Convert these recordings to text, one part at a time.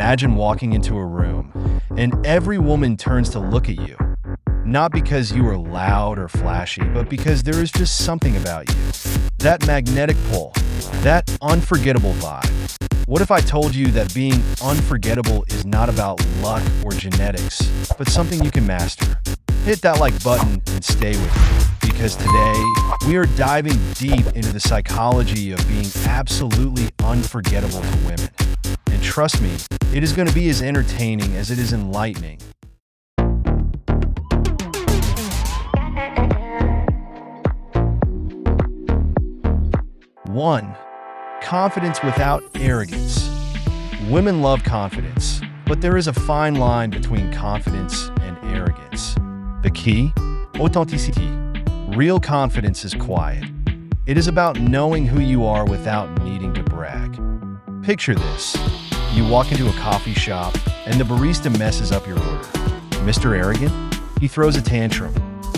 Imagine walking into a room and every woman turns to look at you. Not because you are loud or flashy, but because there is just something about you. That magnetic pull, that unforgettable vibe. What if I told you that being unforgettable is not about luck or genetics, but something you can master? Hit that like button and stay with me, because today we are diving deep into the psychology of being absolutely unforgettable to women. And trust me, it is going to be as entertaining as it is enlightening. 1. Confidence without arrogance. Women love confidence, but there is a fine line between confidence and arrogance. The key? Authenticity. Real confidence is quiet. It is about knowing who you are without needing to brag. Picture this. You walk into a coffee shop and the barista messes up your order. Mr. Arrogant? He throws a tantrum.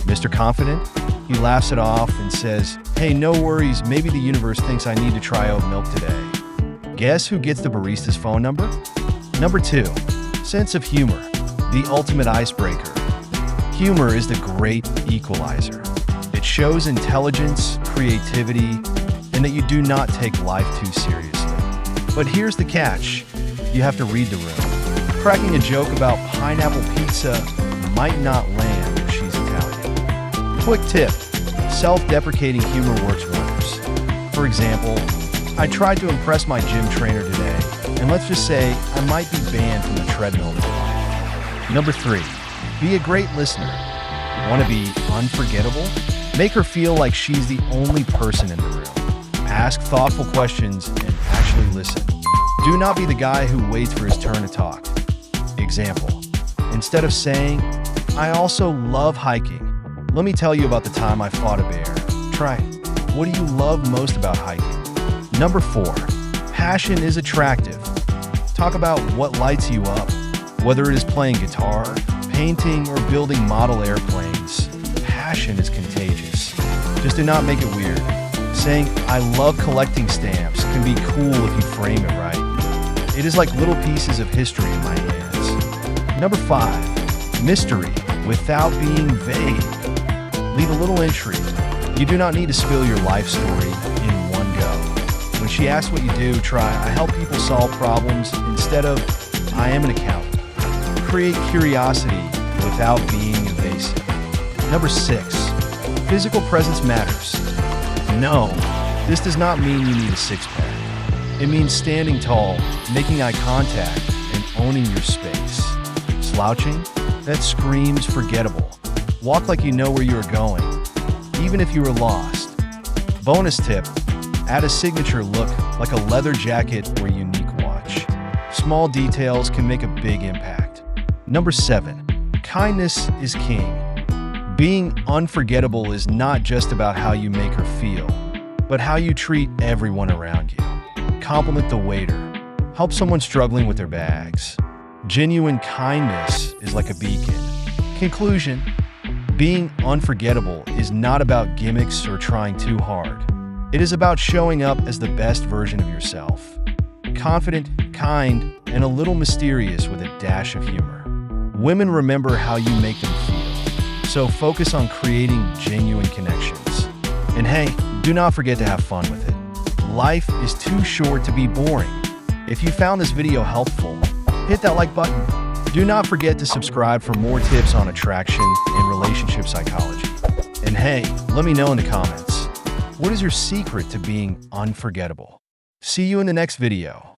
Mr. Confident? He laughs it off and says, "Hey, no worries, maybe the universe thinks I need to try oat milk today." Guess who gets the barista's phone number? Number 2, sense of humor, the ultimate icebreaker. Humor is the great equalizer. It shows intelligence, creativity, and that you do not take life too seriously. But here's the catch. You have to read the room. Cracking a joke about pineapple pizza might not land if she's Italian. Quick tip. Self-deprecating humor works wonders. For example, I tried to impress my gym trainer today, and let's just say I might be banned from the treadmill today. Number 3, be a great listener. Want to be unforgettable? Make her feel like she's the only person in the room. Ask thoughtful questions and actually listen. Do not be the guy who waits for his turn to talk. Example, instead of saying, "I also love hiking. Let me tell you about the time I fought a bear." Try, "What do you love most about hiking?" Number 4, passion is attractive. Talk about what lights you up, whether it is playing guitar, painting, or building model airplanes. Passion is contagious. Just do not make it weird. Saying, "I love collecting stamps" can be cool if you frame it right. It is like little pieces of history in my hands. Number 5, mystery without being vague. Leave a little intrigue. You do not need to spill your life story in one go. When she asks what you do, try, "I help people solve problems," instead of, "I am an accountant." Create curiosity without being invasive. Number 6, physical presence matters. No, this does not mean you need a six-pack. It means standing tall, making eye contact, and owning your space. Slouching? That screams forgettable. Walk like you know where you are going, even if you are lost. Bonus tip, add a signature look like a leather jacket or unique watch. Small details can make a big impact. Number 7, kindness is king. Being unforgettable is not just about how you make her feel, but how you treat everyone around you. Compliment the waiter. Help someone struggling with their bags. Genuine kindness is like a beacon. Conclusion, being unforgettable is not about gimmicks or trying too hard. It is about showing up as the best version of yourself. Confident, kind, and a little mysterious with a dash of humor. Women remember how you make them feel, so focus on creating genuine connections. And hey, do not forget to have fun with it. Life is too short to be boring. If you found this video helpful, hit that like button. Do not forget to subscribe for more tips on attraction and relationship psychology. And hey, let me know in the comments, what is your secret to being unforgettable? See you in the next video.